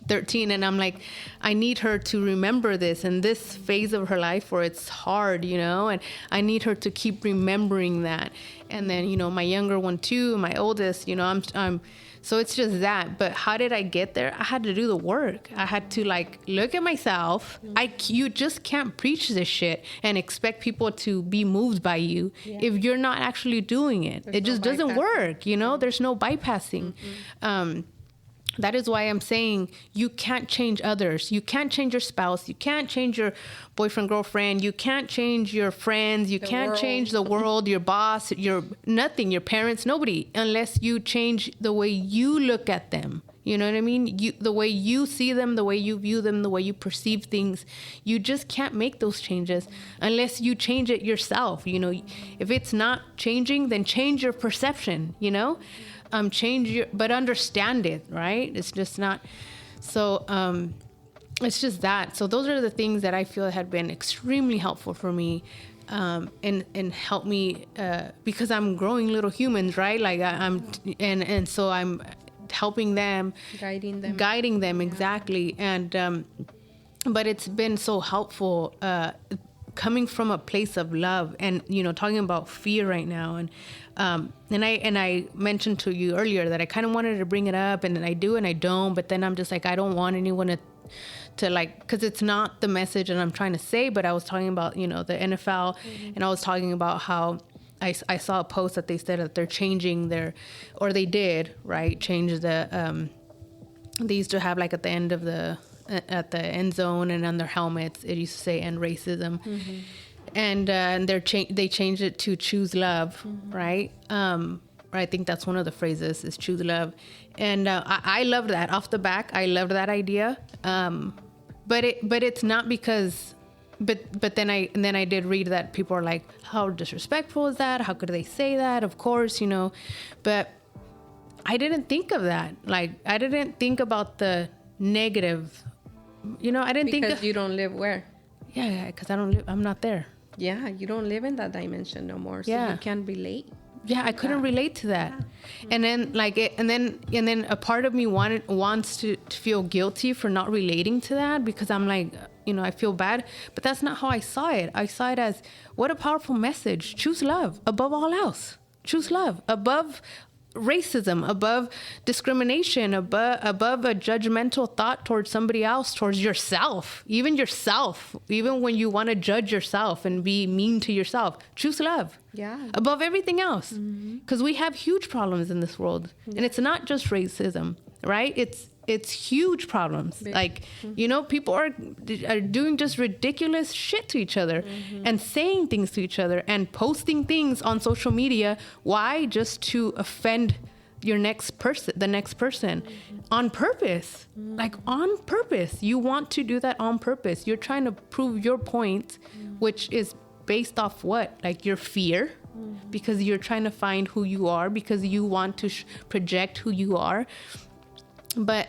13, and I'm like, I need her to remember this in this phase of her life where it's hard, you know, and I need her to keep remembering that. And then, you know, my younger one too, my oldest, you know, I'm so it's just that. But how did I get there? I had to do the work. I had to like look at myself. You just can't preach this shit and expect people to be moved by you if you're not actually doing it. It just doesn't work, you know. There's no bypassing. That is why I'm saying you can't change others. You can't change your spouse. You can't change your boyfriend, girlfriend. You can't change your friends. You can't change the world, your boss, your parents, nobody, unless you change the way you look at them. You know what I mean? The way you see them, the way you view them, the way you perceive things. You just can't make those changes unless you change it yourself. You know, if it's not changing, then change your perception, you know? But understand it, right? It's just not. So, it's just that. So those are the things that I feel had been extremely helpful for me, and help me, because I'm growing little humans, right? Like and so I'm helping them, guiding them exactly. And, but it's been so helpful, coming from a place of love, and, you know, talking about fear right now. And I mentioned to you earlier that I kind of wanted to bring it up, and then I do and I don't, but then I'm just like, I don't want anyone to like, because it's not the message that I'm trying to say. But I was talking about, you know, the NFL, and I was talking about how I saw a post that they said that they're changing they did, right, change the, they used to have like at the end end zone and on their helmets, it used to say end racism. And they changed it to choose love, right? I think that's one of the phrases is choose love. And I loved that off the back. I loved that idea. But it's not because but then I did read that people are like, how disrespectful is that? How could they say that? Of course, you know, but I didn't think of that. Like, I didn't think about the negative, you know, I didn't think because you don't live where? Yeah, because I don't live, I'm not there. Yeah, you don't live in that dimension no more, so you can't relate. Yeah, I couldn't relate to that. Yeah. And then like and then a part of me wants to feel guilty for not relating to that, because I'm like, you know, I feel bad, but that's not how I saw it. I saw it as, what a powerful message. Choose love above all else. Choose love above racism, above discrimination, above a judgmental thought towards somebody else, towards yourself, even when you want to judge yourself and be mean to yourself. Choose love. Yeah. Above everything else, because we have huge problems in this world, and it's not just racism, right? It's huge problems. Big. Like, you know, people are doing just ridiculous shit to each other and saying things to each other and posting things on social media. Why? Just to offend the next person on purpose. Like, on purpose. You want to do that on purpose. You're trying to prove your point, which is based off what? Like your fear, because you're trying to find who you are, because you want to project who you are. But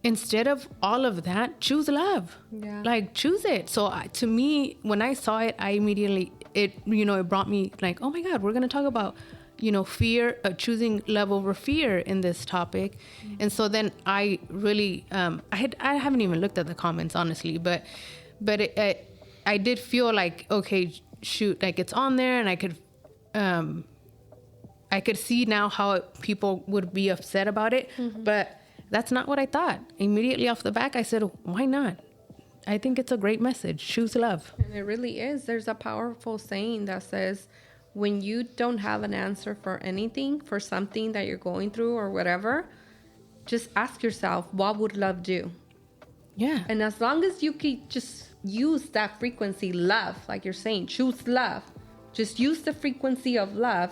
instead of all of that, choose love. Yeah. Like, choose it. So to me, when I saw it, I immediately, it brought me like, oh my God, we're going to talk about, you know, fear, choosing love over fear in this topic. And so then I really, I haven't even looked at the comments, honestly, but I did feel like, okay, shoot, like it's on there, and I could see now how people would be upset about it, but that's not what I thought. Immediately off the back, I said, why not? I think it's a great message. Choose love. And it really is. There's a powerful saying that says, when you don't have an answer for anything, for something that you're going through or whatever, just ask yourself, what would love do? Yeah. And as long as you keep just use that frequency, love, like you're saying, choose love. Just use the frequency of love.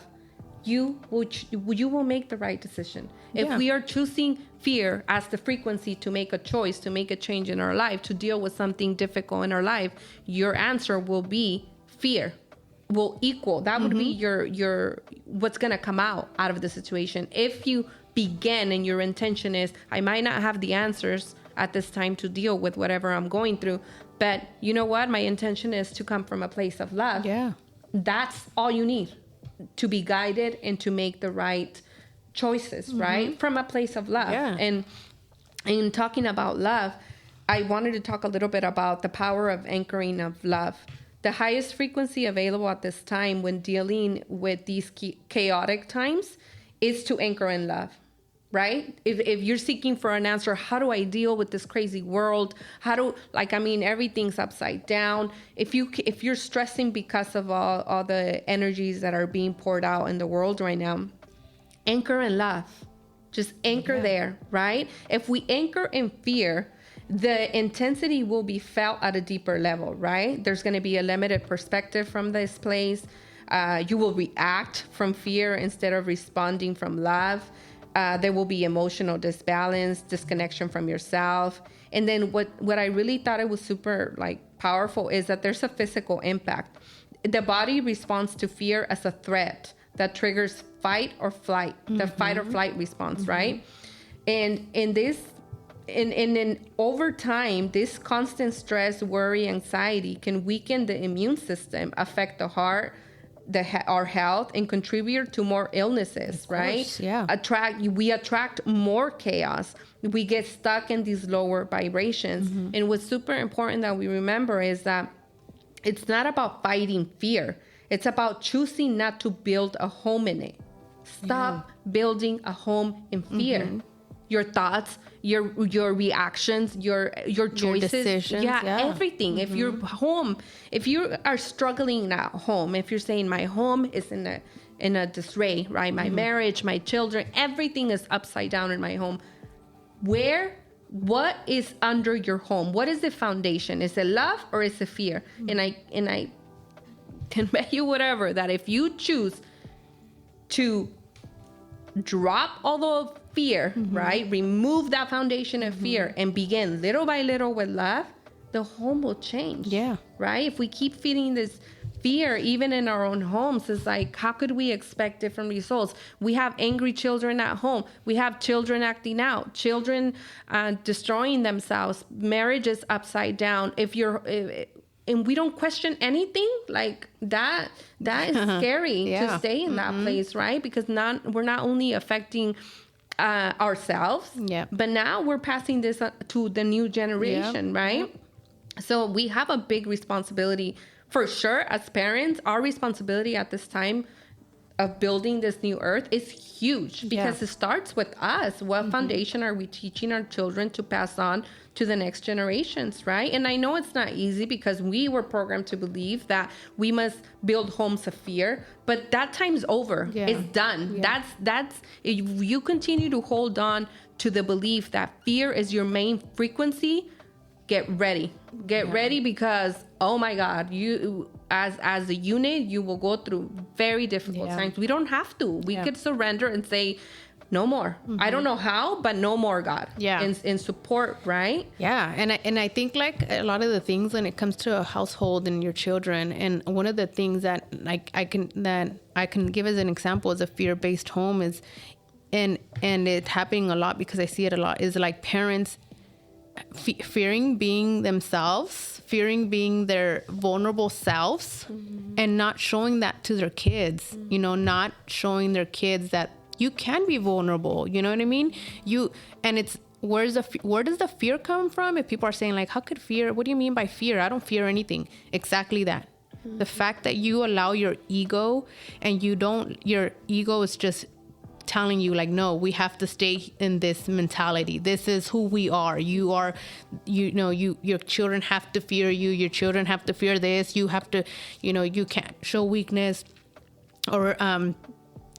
You will make the right decision. If we are choosing fear as the frequency to make a choice, to make a change in our life, to deal with something difficult in our life, your answer will be fear. Will equal. That would be your what's gonna come out of the situation. If you begin and your intention is, I might not have the answers at this time to deal with whatever I'm going through, but you know what? My intention is to come from a place of love. Yeah. That's all you need to be guided and to make the right choices, right? From a place of love. Yeah. And in talking about love, I wanted to talk a little bit about the power of anchoring of love. The highest frequency available at this time when dealing with these chaotic times is to anchor in love, right? If you're seeking for an answer, how do I deal with this crazy world? Everything's upside down. If you're stressing because of all the energies that are being poured out in the world right now, anchor in love. Just anchor there, right? If we anchor in fear, the intensity will be felt at a deeper level, right? There's going to be a limited perspective from this place. You will react from fear instead of responding from love. There will be emotional disbalance, disconnection from yourself. And then what I really thought it was super powerful is that there's a physical impact. The body responds to fear as a threat that triggers fight or flight, the fight or flight response, right? And then over time, this constant stress, worry, anxiety can weaken the immune system, affect the heart, our health, and contribute to more illnesses, right? Yeah. We attract more chaos. We get stuck in these lower vibrations. And what's super important that we remember is that it's not about fighting fear. It's about choosing not to build a home in it. Stop building a home in fear. Your thoughts, your reactions, your choices, your decisions, everything. If you're home, if you are struggling at home, if you're saying my home is in a disarray, right? My marriage, my children, everything is upside down in my home. What is under your home? What is the foundation? Is it love or is it fear? And I can bet you whatever that if you choose to drop all the fear, right? Remove that foundation of fear and begin little by little with love, the home will change. Yeah. Right? If we keep feeding this fear, even in our own homes, it's like, how could we expect different results? We have angry children at home. We have children acting out, children destroying themselves, marriages upside down. And we don't question anything like that. That is scary to stay in that place, right? Because we're not only affecting ourselves, but now we're passing this to the new generation, right? So we have a big responsibility for sure as parents. Our responsibility at this time of building this new earth is huge because it starts with us. What foundation are we teaching our children to pass on to the next generations, right? And I know it's not easy because we were programmed to believe that we must build homes of fear, but that time's over. It's done. That's if you continue to hold on to the belief that fear is your main frequency, get ready because, oh my God, you as a unit, you will go through very difficult times. We don't have to. We could surrender and say, no more. I don't know how, but no more, God. In support, right? Yeah. And I think like a lot of the things when it comes to a household and your children, and one of the things that I can give as an example as a fear-based home is, and it's happening a lot because I see it a lot, is like parents fearing being themselves, fearing being their vulnerable selves, and not showing that to their kids, you know, not showing their kids that you can be vulnerable. You know what I mean? And it's, where does the fear come from? If people are saying like, how could fear, what do you mean by fear? I don't fear anything. Exactly that. The fact that you allow your ego, and your ego is just telling you like, no, we have to stay in this mentality. This is who we are. Your children have to fear you. Your children have to fear this. You have to, you can't show weakness or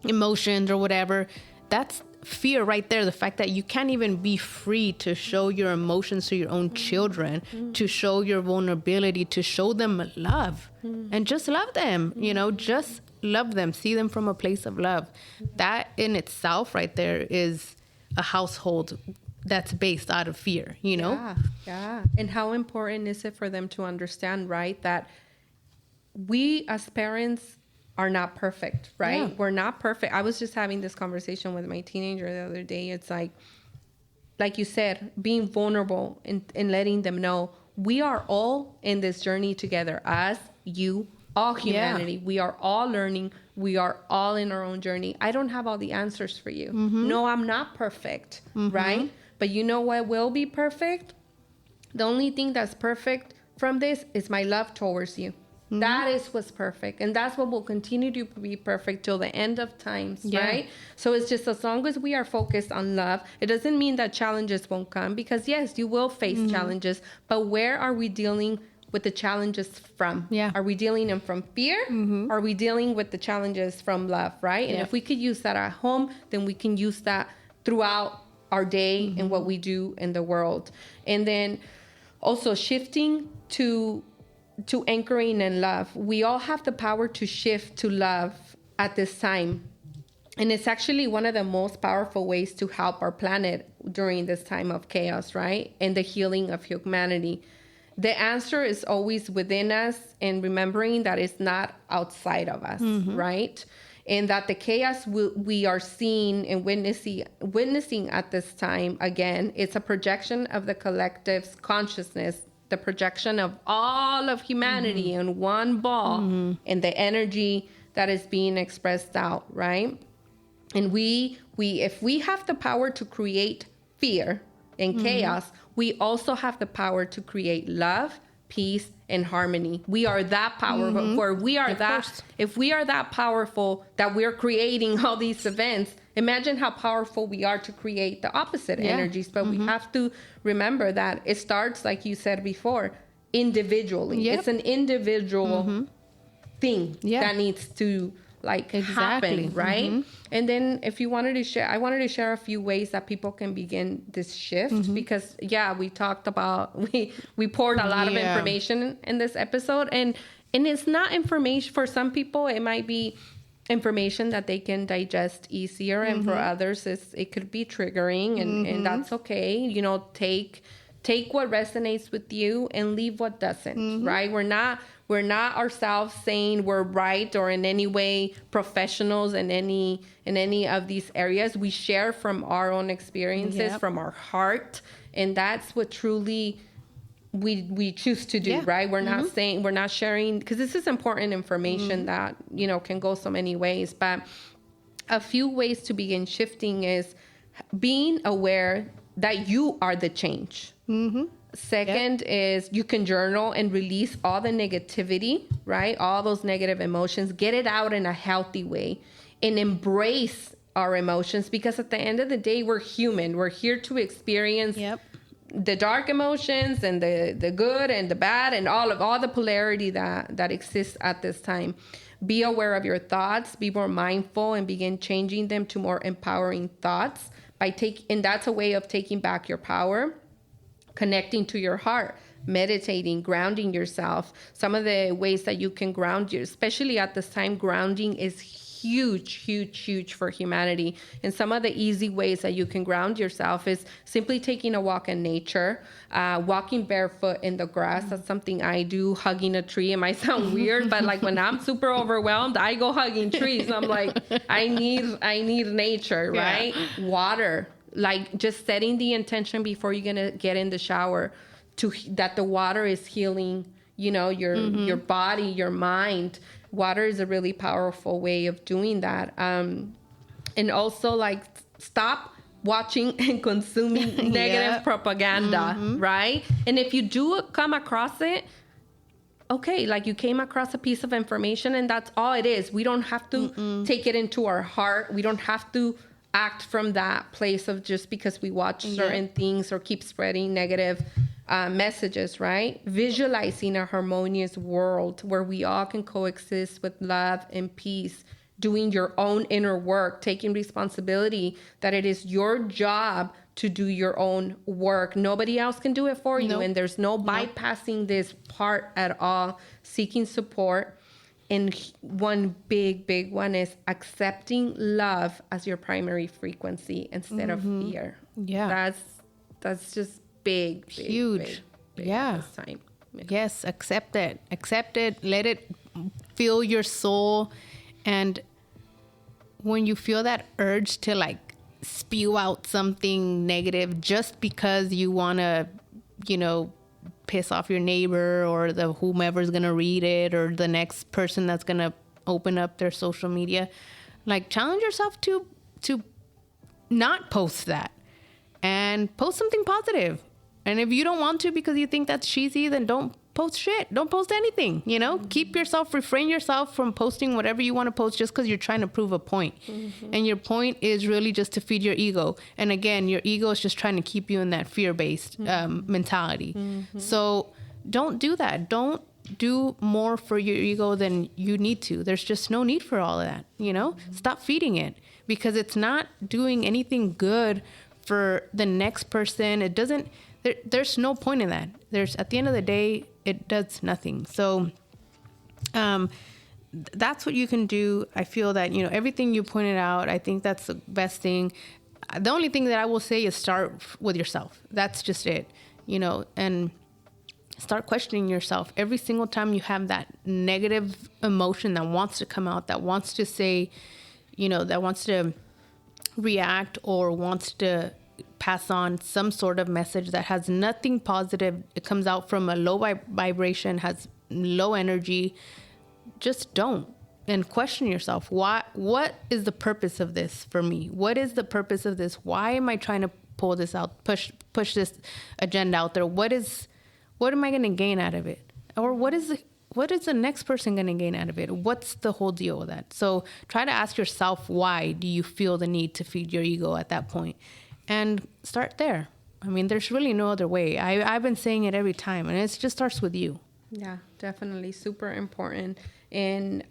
emotions or whatever. That's fear right there. The fact that you can't even be free to show your emotions to your own children, to show your vulnerability, to show them love, and just love them, just love them, see them from a place of love. That in itself right there is a household that's based out of fear, Yeah. And how important is it for them to understand, right, that we as parents are not perfect, right? Yeah. We're not perfect. I was just having this conversation with my teenager the other day. It's like you said, being vulnerable and letting them know we are all in this journey together. Us, you, all humanity. Yeah. We are all learning. We are all in our own journey. I don't have all the answers for you. No, I'm not perfect, right? But you know what will be perfect? The only thing that's perfect from this is my love towards you. That is what's perfect. And that's what will continue to be perfect till the end of times, right? So it's just as long as we are focused on love, it doesn't mean that challenges won't come, because yes, you will face challenges, but where are we dealing with the challenges from? Are we dealing them from fear? Are we dealing with the challenges from love, right? And if we could use that at home, then we can use that throughout our day and what we do in the world. And then also shifting to anchoring in love. We all have the power to shift to love at this time. And it's actually one of the most powerful ways to help our planet during this time of chaos, right? And the healing of humanity. The answer is always within us, and remembering that it's not outside of us, right? And that the chaos we are seeing and witnessing at this time, again, it's a projection of the collective's consciousness, the projection of all of humanity in one ball, and the energy that is being expressed out, right? And we if we have the power to create fear and chaos, we also have the power to create love, peace, and harmony. We are that powerful. If we are that powerful that we're creating all these events, imagine how powerful we are to create the opposite energies. But we have to remember that it starts, like you said before, individually. It's an individual thing that needs to happen, right? And then if you wanted to share, I wanted to share a few ways that people can begin this shift, because we talked about, we poured a lot of information in this episode, and it's not information. For some people it might be information that they can digest easier, and for others it could be triggering, and that's okay. take what resonates with you and leave what doesn't, right? We're not ourselves saying we're right or in any way professionals in any of these areas. We share from our own experiences, from our heart, and that's what truly we choose to do, right? We're not saying, we're not sharing, because this is important information that, you know, can go so many ways. But a few ways to begin shifting is being aware that you are the change. Second is you can journal and release all the negativity, right? All those negative emotions, get it out in a healthy way and embrace our emotions, because at the end of the day, we're human. We're here to experience the dark emotions and the good and the bad and all the polarity that exists at this time. Be aware of your thoughts, be more mindful, and begin changing them to more empowering thoughts and that's a way of taking back your power. Connecting to your heart, meditating, grounding yourself. Some of the ways that you can ground you, especially at this time, grounding is huge for humanity. And some of the easy ways that you can ground yourself is simply taking a walk in nature, walking barefoot in the grass. That's something I do. Hugging a tree. It might sound weird, but like when I'm super overwhelmed, I go hugging trees. I'm like, I need nature, right? Water. Like just setting the intention before you're going to get in the shower that the water is healing, you know, your body, your mind. Water is a really powerful way of doing that. And also like stop watching and consuming negative propaganda, right? And if you do come across it, okay, like you came across a piece of information and that's all it is. We don't have to take it into our heart. We don't have to act from that place of just because we watch certain things or keep spreading negative messages, right? Visualizing a harmonious world where we all can coexist with love and peace, doing your own inner work, taking responsibility that it is your job to do your own work. Nobody else can do it for you. And there's no bypassing this part at all. Seeking support. And one big one is accepting love as your primary frequency instead of fear. Yeah. That's just big, huge. Big at this time. Yes, accept it. Accept it. Let it fill your soul. And when you feel that urge to like spew out something negative just because you want to, you know, piss off your neighbor or the whomever's gonna read it or the next person that's gonna open up their social media, like challenge yourself to not post that and post something positive. And if you don't want to because you think that's cheesy, then don't post shit. Don't post anything, you know? Refrain yourself from posting whatever you want to post just because you're trying to prove a point. And your point is really just to feed your ego. And again, your ego is just trying to keep you in that fear-based mentality. So don't do that. Don't do more for your ego than you need to. There's just no need for all of that, you know? Stop feeding it because it's not doing anything good for the next person. It doesn't... There's no point in that. At the end of the day, it does nothing. So that's what you can do. I feel that, you know, everything you pointed out, I think that's the best thing. The only thing that I will say is start with yourself. That's just it, you know, and start questioning yourself every single time you have that negative emotion that wants to come out, that wants to say, you know, that wants to react or wants to pass on some sort of message that has nothing positive. It comes out from a low vibration, has low energy. Just don't. And question yourself, what is the purpose of this for me? What is the purpose of this? Why am I trying to pull this out, push this agenda out there? What am I going to gain out of it? Or what is the next person going to gain out of it? What's the whole deal with that? So try to ask yourself, why do you feel the need to feed your ego at that point? And start there. I mean, there's really no other way. I've been saying it every time, and it just starts with you. Yeah, definitely. Super important. And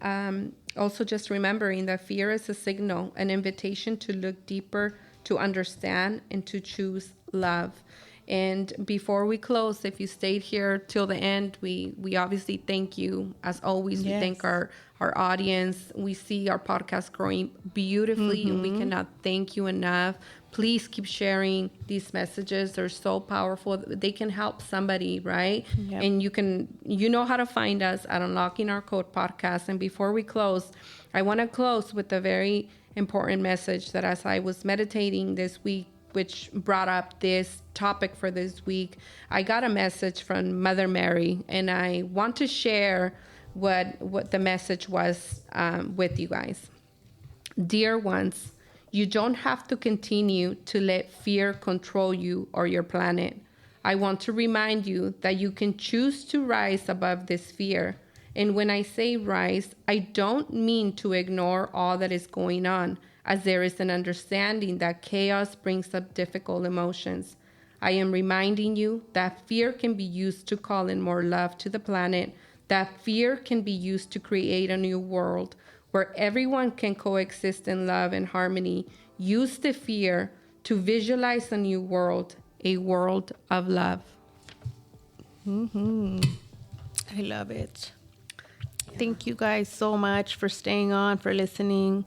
also just remembering that fear is a signal, an invitation to look deeper, to understand, and to choose love. And before we close, if you stayed here till the end, we obviously thank you. As always, we thank our audience. We see our podcast growing beautifully, and we cannot thank you enough. please keep sharing these messages. They're so powerful. They can help somebody, right? Yep. And you know how to find us at Unlocking Our Code podcast. And before we close, I want to close with a very important message that as I was meditating this week, which brought up this topic for this week, I got a message from Mother Mary, and I want to share what the message was with you guys. Dear ones, you don't have to continue to let fear control you or your planet. I want to remind you that you can choose to rise above this fear. And when I say rise, I don't mean to ignore all that is going on, as there is an understanding that chaos brings up difficult emotions. I am reminding you that fear can be used to call in more love to the planet, that fear can be used to create a new world where everyone can coexist in love and harmony. Use the fear to visualize a new world, a world of love. I love it. Yeah. Thank you guys so much for staying on, for listening.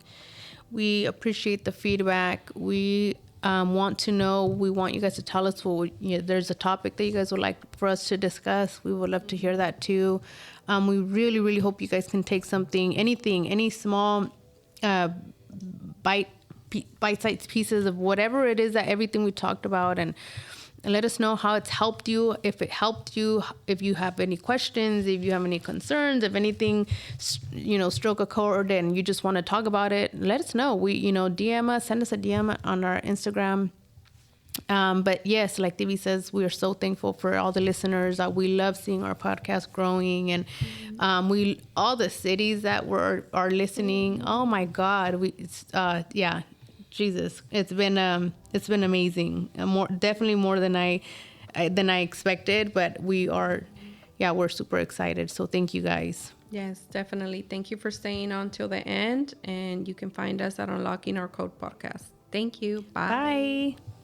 We appreciate the feedback. We want to know. We want you guys to tell us there's a topic that you guys would like for us to discuss. We would love to hear that too. We really, really hope you guys can take something, any small bite-sized pieces of whatever it is, that everything we talked about, and let us know how it's helped you, if it helped you, if you have any questions, if you have any concerns, if anything, stroke a chord and you just want to talk about it, let us know. We, DM us, send us a DM on our Instagram. But yes, like Divi says, we are so thankful for all the listeners. We love seeing our podcast growing, and all the cities that are listening. Oh my God, Jesus, it's been amazing. Definitely more than I expected. But we're super excited. So thank you guys. Yes, definitely. Thank you for staying on till the end, and you can find us at Unlocking Our Code podcast. Thank you. Bye. Bye.